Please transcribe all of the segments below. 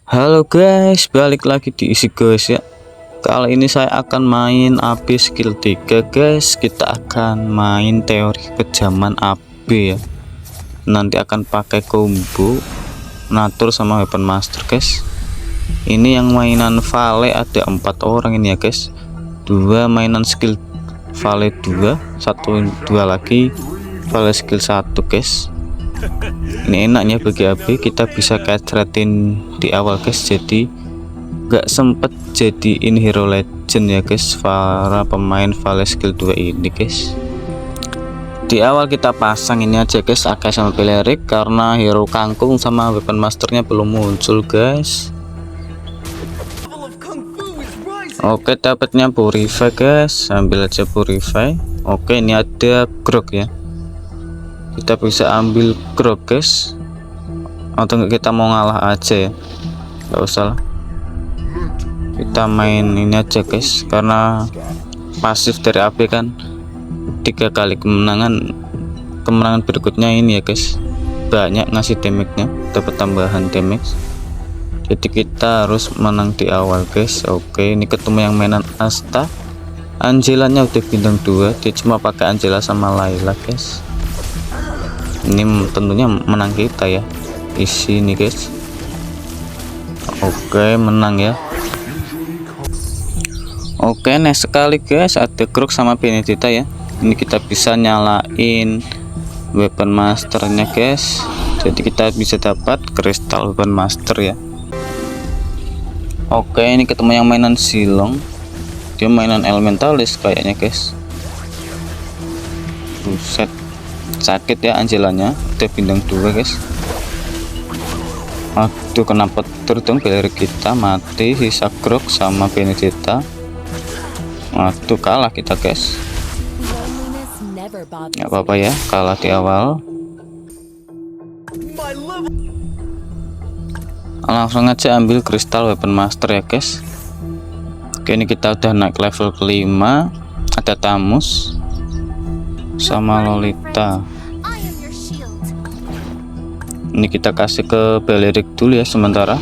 Halo guys, balik lagi di isi guys ya. Kali ini saya akan main AB skill 3 guys. Kita akan main teori kejaman AB ya. Nanti akan pakai combo natur sama weapon master guys. Ini yang mainan Vale ada 4 orang ini ya guys. 2 mainan skill Vale 2, 2 lagi Vale skill 1 guys. Ini enaknya bagi AB, kita bisa kacretin di awal guys, jadi gak sempet jadiin hero legend ya guys para pemain Vale skill 2 ini guys. Di awal kita pasang ini aja guys, AK sama Belerik, karena hero kangkung sama weapon masternya belum muncul guys. Oke, dapatnya Purify guys, ambil aja Purify. Oke, ini ada Grog ya, kita bisa ambil Grog guys, atau enggak kita mau ngalah aja ya, nggak usah lah, kita main ini aja guys, karena pasif dari AP kan 3 kali kemenangan berikutnya ini ya guys, banyak ngasih damage-nya, dapat tambahan damage, jadi kita harus menang di awal guys. Oke, ini ketemu yang mainan Asta, Angelanya udah bintang 2, dia cuma pakai Angela sama Layla guys. Ini tentunya menang kita ya, isi nih guys. Oke, menang ya. Oke, next sekali guys, ada Kruk sama Benedetta ya. Ini kita bisa nyalain weapon masternya guys, jadi kita bisa dapat kristal weapon master ya. Oke, ini ketemu yang mainan Silong, dia mainan elementalis kayaknya guys. Buset, sakit ya Angelanya, udah bintang 2 guys. Aduh, kenapa tertung Belerik kita mati, sisa Krog sama Benedetta. Aduh, kalah kita guys, nggak apa-apa ya, kalah di awal. Langsung aja ambil kristal weapon master ya guys. Oke, ini kita udah naik level ke-5, ada Tamus sama Lolita. Ini kita kasih ke Belerik dulu ya sementara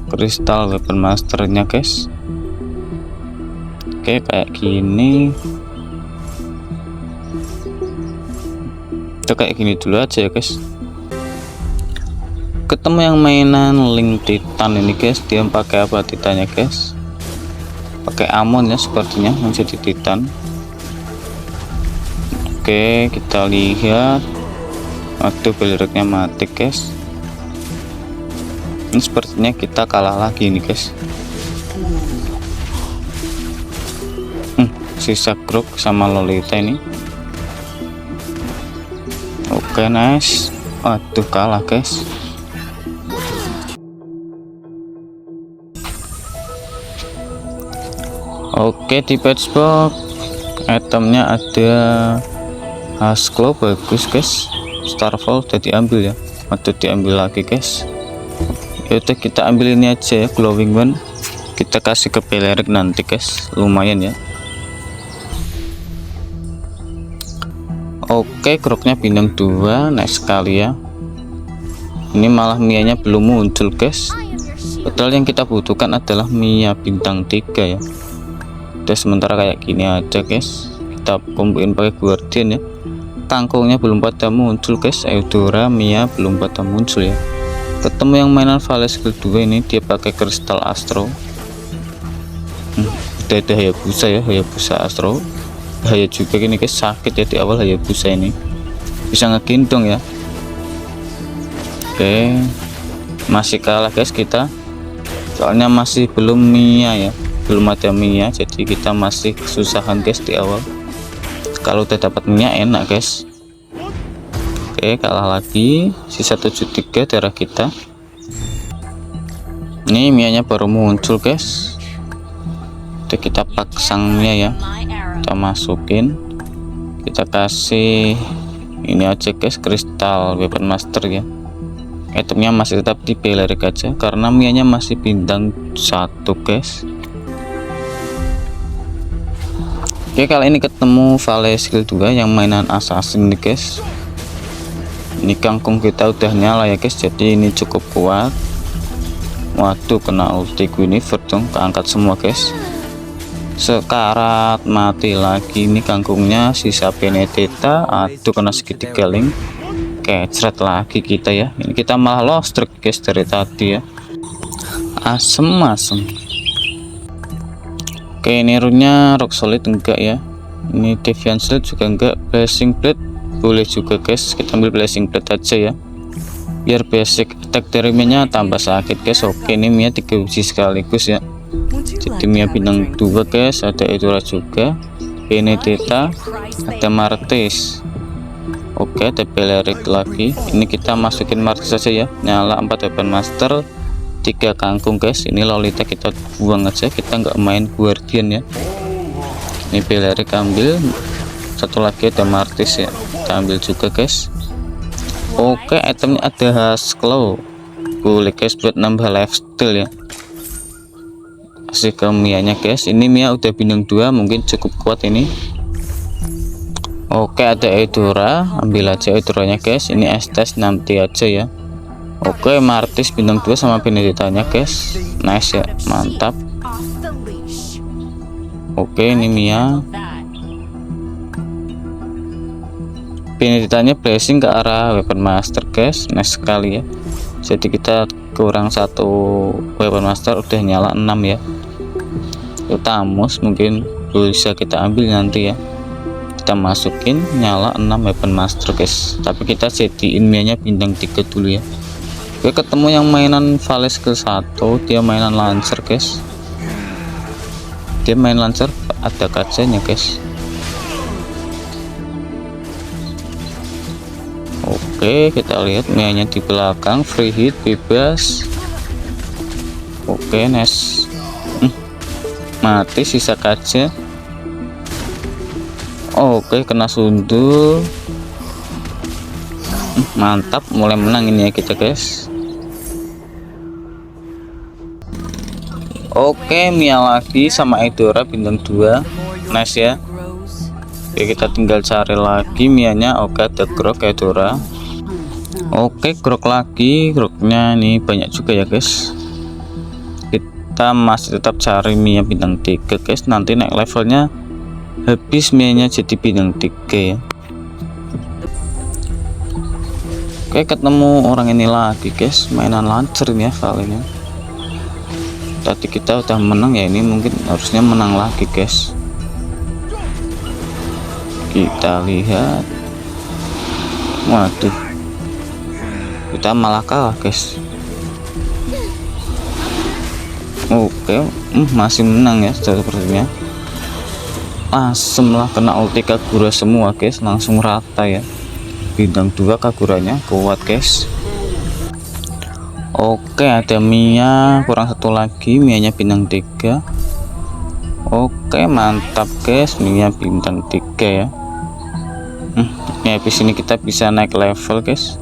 kristal weapon masternya guys. Oke, kayak gini, kita kayak gini dulu aja ya guys. Ketemu yang mainan Link Titan ini guys, dia pakai apa Titannya guys, pakai Amon ya sepertinya menjadi Titan. Oke, kita lihat. Aduh, Beleriknya mati guys. Ini sepertinya kita kalah lagi nih guys. Sisa Krog sama Lolita ini. Oke, nice. Aduh, kalah guys. Oke, di patchbox itemnya ada Hasclaw, bagus guys. Starfall udah diambil ya, atau diambil lagi guys. Yaudah, kita ambil ini aja ya, glowing one, kita kasih ke Belerik nanti guys, lumayan ya. Oke, Krognya bintang 2, nice sekali ya. Ini malah Mianya belum muncul guys, padahal yang kita butuhkan adalah Mia bintang 3 ya. Udah, sementara kayak gini aja guys, kita komboin pakai Guardian ya. Kangkungnya belum pada muncul guys, Eudora, Mia belum pada muncul ya. Ketemu yang mainan Vale skill 2 ini, dia pakai kristal Astro. Udah ada Hayabusa ya, Hayabusa Astro. Bahaya juga gini guys, sakit ya di awal Hayabusa ini, bisa ngegendong ya. Oke, masih kalah guys kita, soalnya masih belum Mia ya, belum ada Mia, jadi kita masih kesusahan guys di awal. Kalau udah dapat Mia enak guys. Oke, kalah lagi, sisa 73 darah kita. Ini Mianya baru muncul guys. Udah, kita pasang Mia ya, kita masukin, kita kasih ini aja guys, kristal weapon master ya. Itemnya masih tetap di Belerik aja, karena Mianya masih bintang 1 guys. Oke, kali ini ketemu Vale skill 2 yang mainan assassin nih guys. Ini kangkung kita udah nyala ya guys, jadi ini cukup kuat. Waduh, kena ulti Guinevere dong, keangkat semua guys. Sekarat mati lagi ini kangkungnya, sisa Benedetta. Aduh, kena segitiga link, kecret lagi kita ya. Ini kita malah lost streak guys dari tadi ya, asem. Oke, ini runnya rock solid enggak ya, ini Deviant Shield juga enggak. Blessing Blade boleh juga guys, kita ambil Blessing Blade aja ya, biar basic attack dari Mia tambah sakit guys. Oke, ini Mia 3 uji sekaligus ya, jadi Mia bintang 2 guys. Ada Edora juga, Benedetta, ada Martis. Oke, ada Belerik lagi. Ini kita masukin Martis saja ya, nyala 4 weapon master, 3 kangkung guys. Ini Lolita kita buang aja, kita nggak main Guardian ya. Ini Belerik ambil, satu lagi ada Martis ya, kita ambil juga guys. Oke, itemnya ada Husklow, boleh guys buat nambah lifesteal ya. Kasih ke Mia-nya guys. Ini Mia udah bintang 2, mungkin cukup kuat ini. Oke, ada Edora, ambil aja Edoranya guys. Ini Estes nanti aja ya. Oke, Martis bintang 2 sama Benedetta-nya guys. Nice ya, mantap. Oke, ini Mia. Benedetta-nya blessing ke arah weapon master guys. Nice sekali ya. Jadi kita kurang 1 weapon master, udah nyala 6 ya. Tamus mungkin bisa kita ambil nanti ya, kita masukin nyala 6 weapon master guys. Tapi kita jadiin Mia-nya bintang 3 dulu ya. Oke, ketemu yang mainan Vale skill 1, dia mainan lancer guys. Dia main lancer, ada kacanya guys. Oke, kita lihat Mia-nya di belakang, free hit bebas. Oke, nice. Mati, sisa kaca. Oke, kena sundul. Mantap, mulai menang ini ya kita guys. Oke, Mia lagi sama Edora bintang 2. Nice ya. Oke, kita tinggal cari lagi Mia-nya. Oke, ada Grok, Edora. Oke, Grok lagi. Groknya ini banyak juga ya guys. Kita masih tetap cari Mia bintang 3 guys. Nanti naik levelnya habis Mia-nya jadi bintang 3 ya. Oke, ketemu orang ini lagi guys, mainan lancer ini ya Vale-nya. Tadi kita udah menang ya, ini mungkin harusnya menang lagi guys. Kita lihat. Waduh, kita malah kalah guys. Oke, masih menang ya sepertinya. Asem lah, kena ulti Kagura semua guys, langsung rata ya. Bintang 2 Kaguranya kuat guys. Oke, ada Mia, kurang 1 lagi, Mia-nya bintang 3. Oke, mantap guys, Mia bintang 3 ya. Ini habis ini kita bisa naik level guys.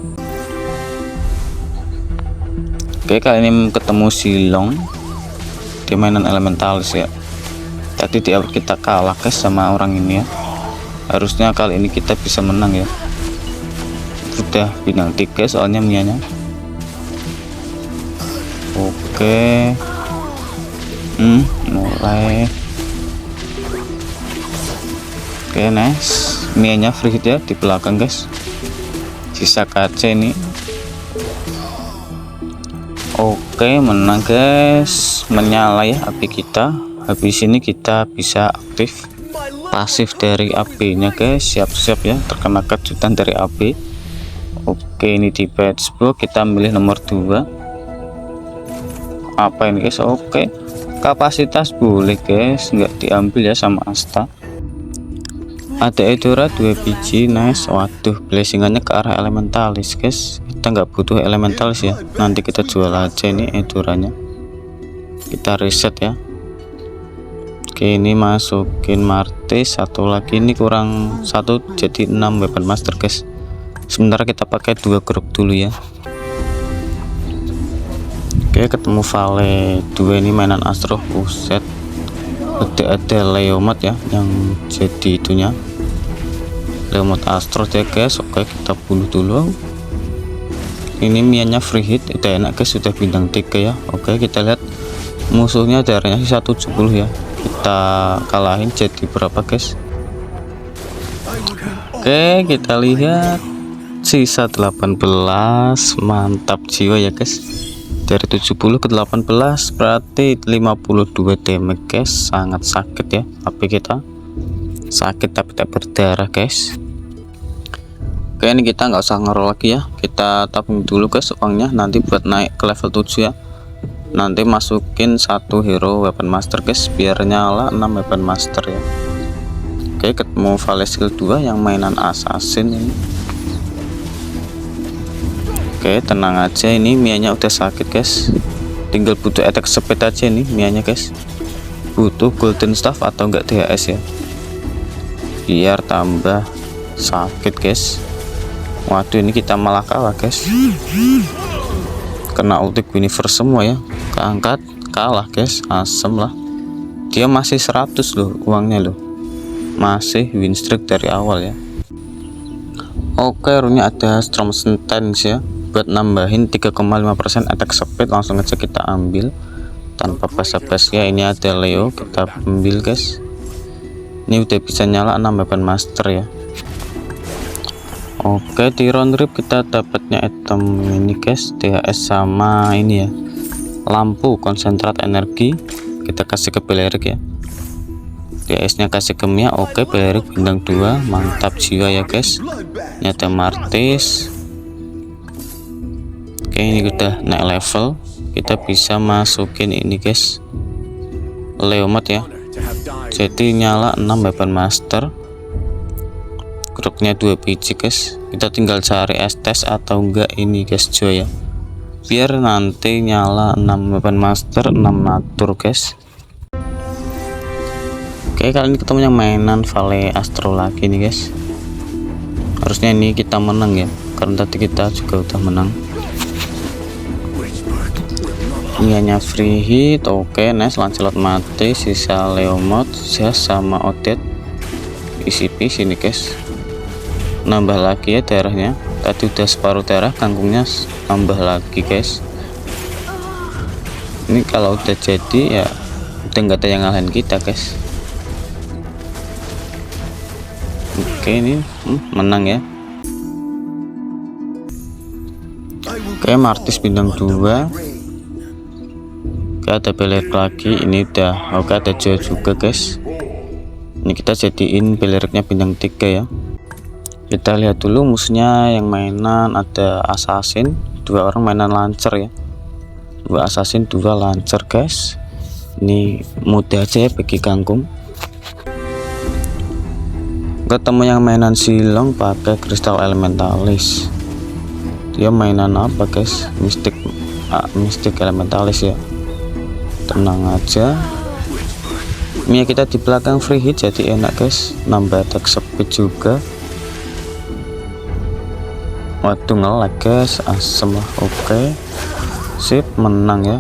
Oke, kali ini ketemu Silong, di mainan elementalis ya. Tadi di awal kita kalah guys sama orang ini ya. Harusnya kali ini kita bisa menang ya. Udah bintang 3 soalnya Mia-nya. Oke, mulai. Oke, nice. Mia-nya free hit ya di belakang guys. Sisa kaca ini. Oke, menang guys, menyala ya api kita. Habis ini kita bisa aktif pasif dari apinya guys. Siap-siap ya terkena kejutan dari api. Oke, ini di patchbook kita milih nomor 2. Apa ini guys? Oke, kapasitas boleh guys, nggak diambil ya sama Asta. Ada Edora 2 biji, nice. Waduh, blessingannya ke arah elementalis guys. Kita nggak butuh elementalis ya, nanti kita jual aja ini Edoranya. Kita reset ya. Oke, ini masukin Martis, 1 lagi, ini kurang 1 jadi 6 weapon master guys. Sementara kita pakai 2 grup dulu ya. Oke, ketemu Vale 2, ini mainan Astro. Buset, ada Leomot ya yang jadi itunya, Leomot Astro ya guys. Oke, kita bunuh dulu. ini Mianya free hit, udah enak guys, sudah bintang 3 ya. Oke, kita lihat musuhnya darahnya sisa 70 ya, kita kalahin jadi berapa guys. Oke, kita lihat sisa 18, mantap jiwa ya guys. Dari 70 ke 18 berarti 52 damage guys, sangat sakit ya. Tapi kita sakit tapi tak berdarah guys. Oke, ini kita nggak usah ngerol lagi ya, kita tabung dulu guys uangnya, nanti buat naik ke level 7 ya. Nanti masukin satu hero weapon master guys, biar nyala 6 weapon master ya. Oke, ketemu Vale skill 2 yang mainan assassin ini. Oke, tenang aja, ini Mianya udah sakit guys, tinggal butuh attack speed aja nih Mianya guys. Butuh golden staff atau enggak DHS ya, biar tambah sakit guys. Waduh, ini kita malah kalah guys, kena ulti universe semua ya, keangkat kalah guys, asem lah. Dia masih 100 loh uangnya loh, masih win streak dari awal ya. Oke, rune ada Storm Sentence ya, buat nambahin 3,5% attack speed, langsung aja kita ambil tanpa basa-basi ya. Ini ada Leo, kita ambil guys. Ini udah bisa nyala 6 weapon master ya. Oke, di round trip kita dapatnya item ini guys, DHS sama ini ya, lampu konsentrat energi, kita kasih ke Belerik ya. DHS nya kasih ke Mia. Oke, Belerik bintang 2, mantap jiwa ya guys. Ini ada Martis. Oke, ini udah naik level, kita bisa masukin ini guys, Leomot ya, jadi nyala 6 weapon master. Kruknya 2 biji guys, kita tinggal cari estes atau enggak ini guys Joy ya, biar nanti nyala 6 weapon master 6 natur guys. Oke, kali ini ketemu yang mainan Vale Astro lagi nih guys. Harusnya ini kita menang ya, karena tadi kita juga udah menang. Ini hanya free hit. Oke, nice, Lancelot mati, sisa Leomot, Zas sama Odet. ICP sini guys, nambah lagi ya darahnya, tadi udah separuh darah, kangkungnya nambah lagi guys. Ini kalau udah jadi ya udah nggak ada yang ngalahin kita guys. Oke, ini menang ya. Oke, Martis bintang 2. Oke, ada Belerik lagi, ini udah. Oke, ada Joy juga guys. Ini kita jadiin Beleriknya bintang 3 ya. Kita lihat dulu musuhnya yang mainan, ada assassin, 2 orang mainan lancer ya, 2 assassin 2 lancer guys. Ini mudah aja ya bagi kangkung. Ketemu yang mainan silong pakai kristal elementalis, dia mainan apa guys, mistik elementalis ya. Tenang aja, Mia kita di belakang free hit jadi enak guys, nambah attack speed juga. Waduh, ngelag guys, asem lah. Oke, sip, menang ya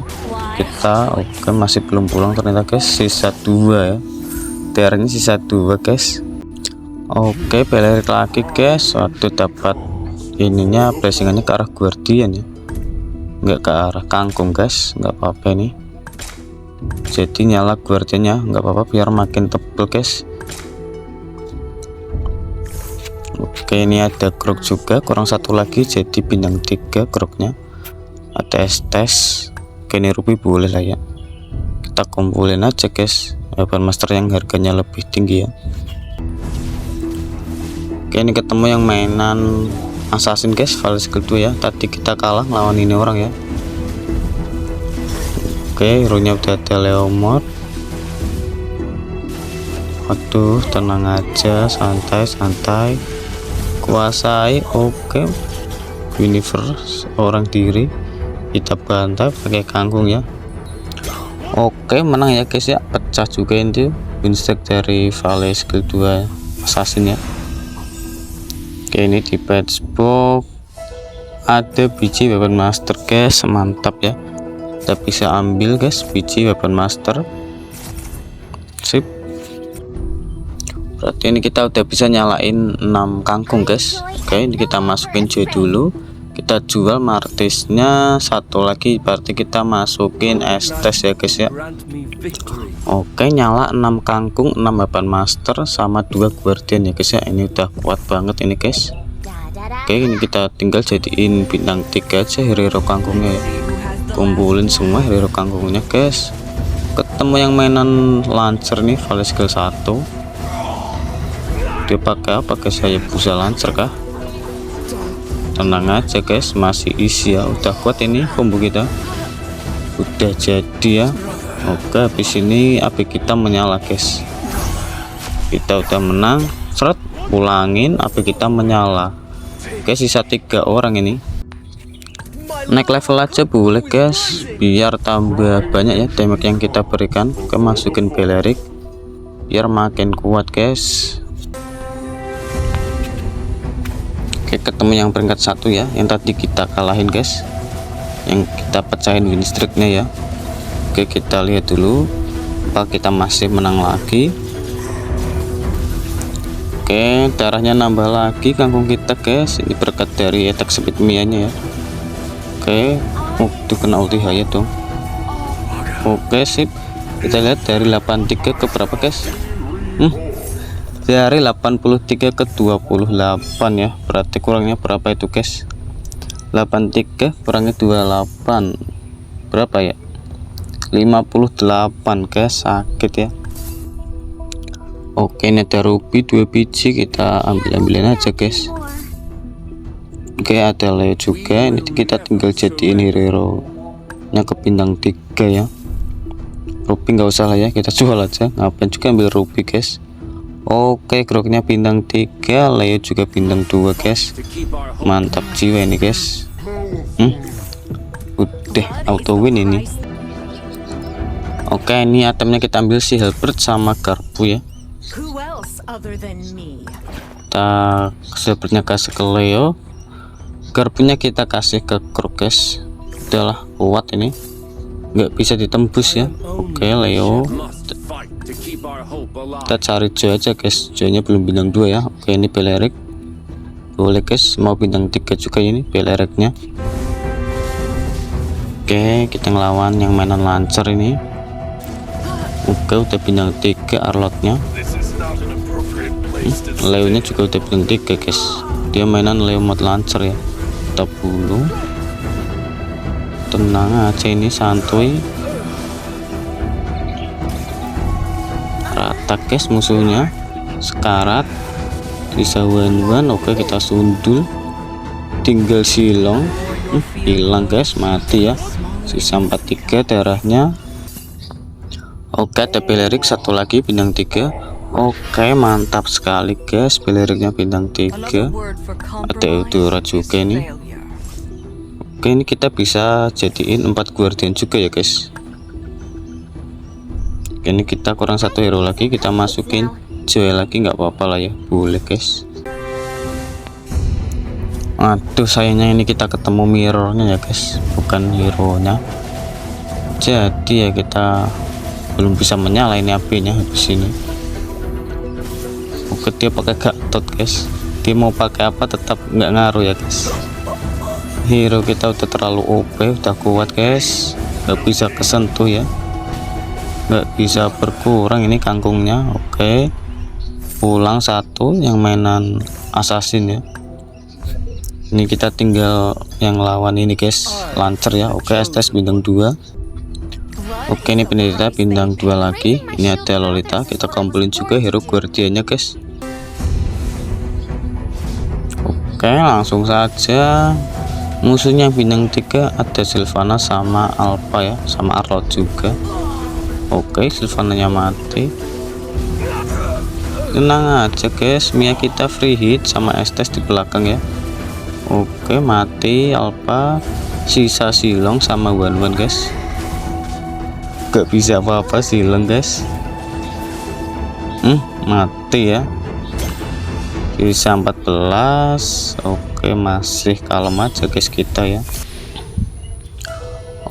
kita. Oke, masih belum pulang ternyata guys, sisa 2 ya, TR-nya sisa 2 guys. Oke, Belerik lagi guys. Waduh, dapat ininya, blessingannya ke arah guardian ya, nggak ke arah kangkung guys, nggak apa-apa nih, jadi nyala guardiannya, nggak apa-apa biar makin tebel guys. Oke, ini ada kruk juga, kurang 1 lagi jadi bintang 3 kruknya. Ada estes. Oke, ini ruby boleh lah ya, kita kumpulin aja guys weapon master yang harganya lebih tinggi ya. Oke, ini ketemu yang mainan assassin guys, Vale skill 2 ya, tadi kita kalah lawan ini orang ya. Oke, hero nya udah ada Leomot. Waduh, tenang aja, santai kuasai. Oke, universe orang diri kita bantai pakai kangkung ya. Oke, menang ya guys ya, pecah juga itu win streak dari Vale skill 2 assassin ya. Oke, ini di patch box ada biji weapon master guys, mantap ya, kita bisa ambil guys biji weapon master, sip. Berarti ini kita udah bisa nyalain 6 kangkung guys. Oke, ini kita masukin Joy dulu, kita jual martisnya satu lagi, berarti kita masukin Estes ya guys ya. Oke, nyala 6 kangkung, 6 weapon master sama 2 guardian ya guys ya. Ini udah kuat banget ini guys. Oke, ini kita tinggal jadiin bintang 3 aja hero kangkungnya ya. Kumpulin semua hero kangkungnya guys. Ketemu yang mainan lancer nih, Vale skill 1. Dia pakai apa guys? Saya busa lancer kah? Tenang aja guys, masih isi ya, udah kuat ini combo kita, udah jadi ya. Oke, habis ini api kita menyala guys, kita udah menang, seret, ulangin, api kita menyala. Oke, sisa 3 orang ini, naik level aja boleh guys, biar tambah banyak ya damage yang kita berikan. Oke, masukin Belerik biar makin kuat guys. Oke, ketemu yang peringkat 1 ya, yang tadi kita kalahin guys, yang kita pecahin win streaknya ya. Oke, kita lihat dulu apa kita masih menang lagi. Oke, darahnya nambah lagi kangkung kita guys, ini berkat dari attack speed Mia nya ya. Oke, tuh kena ulti Haya tuh. Oke, sip, kita lihat dari 83 ke berapa guys. Dari 83 ke 28 ya, berarti kurangnya berapa itu guys? 83 kurangi 28 berapa ya? 58 guys, sakit ya. Oke, ini ada ruby 2 biji, kita ambilin aja guys. Oke, ada Leo juga, ini kita tinggal jadiin hero nya ke bintang 3 ya. Ruby nggak usah lah ya, kita jual aja, ngapain juga ambil ruby guys. Oke, groknya bintang 3, Leo juga bintang 2 guys, mantap jiwa ini guys. Udah auto win ini. Oke, ini itemnya kita ambil si Halberd sama Garpu ya. Kita Halberdnya kasih ke Leo, Garpunya kita kasih ke Krok guys. Udahlah, kuat ini, nggak bisa ditembus ya. Oke, Leo, kita cari Joy aja guys, Joy-nya belum bintang 2 ya. Oke, ini Belerik boleh guys, mau bintang 3 juga ini Beleriknya. Oke, kita ngelawan yang mainan lancer ini. Oke, udah bintang 3 Arlotnya. Leo nya juga udah bintang 3 guys, dia mainan Leo mod lancer ya. Kita dulu, tenang aja ini, santuy, rata guys musuhnya, sekarat, bisa one-one. Oke, kita sundul, tinggal silong, hilang guys, mati ya, sisa 43 darahnya. Oke, ada Belerik satu lagi bintang 3. Oke, mantap sekali guys, Beleriknya bintang 3. Ada Eudora juga ini. Oke, ini kita bisa jadiin 4 guardian juga ya guys. Ini kita kurang 1 hero lagi, kita masukin Joy lagi, nggak apa-apa lah ya, boleh guys. Aduh, sayangnya ini kita ketemu mirrornya ya guys, bukan hero nya, jadi ya kita belum bisa menyala ini apinya habis ini. Oke, dia pakai Gatot guys, dia mau pakai apa tetap nggak ngaruh ya guys. Hero kita udah terlalu OP, udah kuat guys, nggak bisa kesentuh ya, nggak bisa berkurang ini kangkungnya. Oke, pulang 1 yang mainan assassin ya. Ini kita tinggal yang lawan ini guys, lancer ya. Oke, Estes bintang 2. Oke, ini penderita bintang 2 lagi. Ini ada Lolita, kita kumpulin juga hero guardiannya guys. Oke, langsung saja. Musuhnya bintang 3 ada Sylvana sama Alpha ya, sama Arlot juga. Oke, Sylvananya mati. Tenang aja guys, Mia kita free hit sama Estes di belakang ya. Oke, mati Alpha, sisa silong sama one guys. Gak bisa apa-apa silong guys. Mati ya, sisa 14. Oke, masih kalem aja guys kita ya.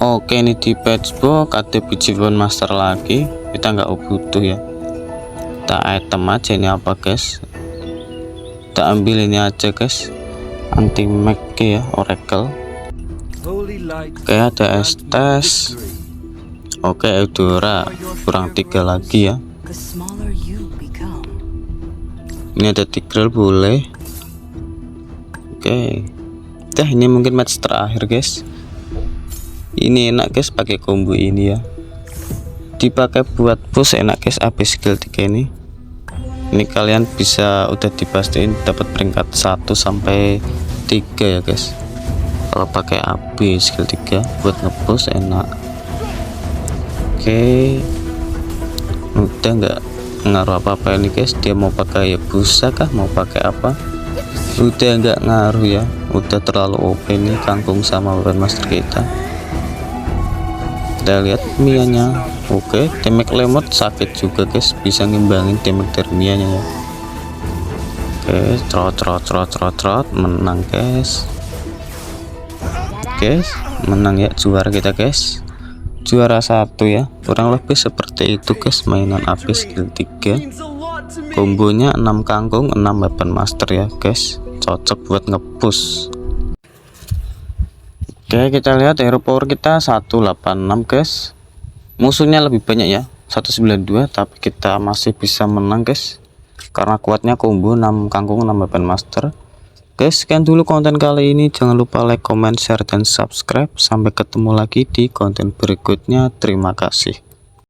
Oke, ini di patchbox ada biji weapon master lagi, kita nggak butuh ya. Kita item aja, ini apa guys, kita ambil ini aja guys, anti mag ya, Oracle. Oke, ada Estes. Oke, Eudora kurang 3 lagi ya. Ini ada Tigreal boleh. Oke, ini mungkin match terakhir guys. Ini enak guys pakai combo ini ya, dipakai buat push enak guys. habis skill 3 ini kalian bisa udah dipastiin dapat peringkat 1 sampai 3 ya guys. Kalau pakai AB skill 3 buat ngepush enak. Oke, udah nggak ngaruh apa-apa ini guys. Dia mau pakai ya busa kah, mau pakai apa, udah nggak ngaruh ya. Udah terlalu OP nih kangkung sama weapon master kita. Kita lihat Mianya. Oke, damage lemot sakit juga guys, bisa ngimbangin damage dari Mianya ya. Oke, trot menang guys. Guys, menang ya, juara kita guys, juara 1 ya. Kurang lebih seperti itu guys mainan AP skill 3. Kombonya 6 kangkung 6 weapon master ya guys, cocok buat ngepush. Oke, kita lihat hero power kita 186 guys. Musuhnya lebih banyak ya, 192, tapi kita masih bisa menang guys karena kuatnya combo 6 kangkung 6 weapon master. Guys, sekian dulu konten kali ini. Jangan lupa like, comment, share, dan subscribe. Sampai ketemu lagi di konten berikutnya. Terima kasih.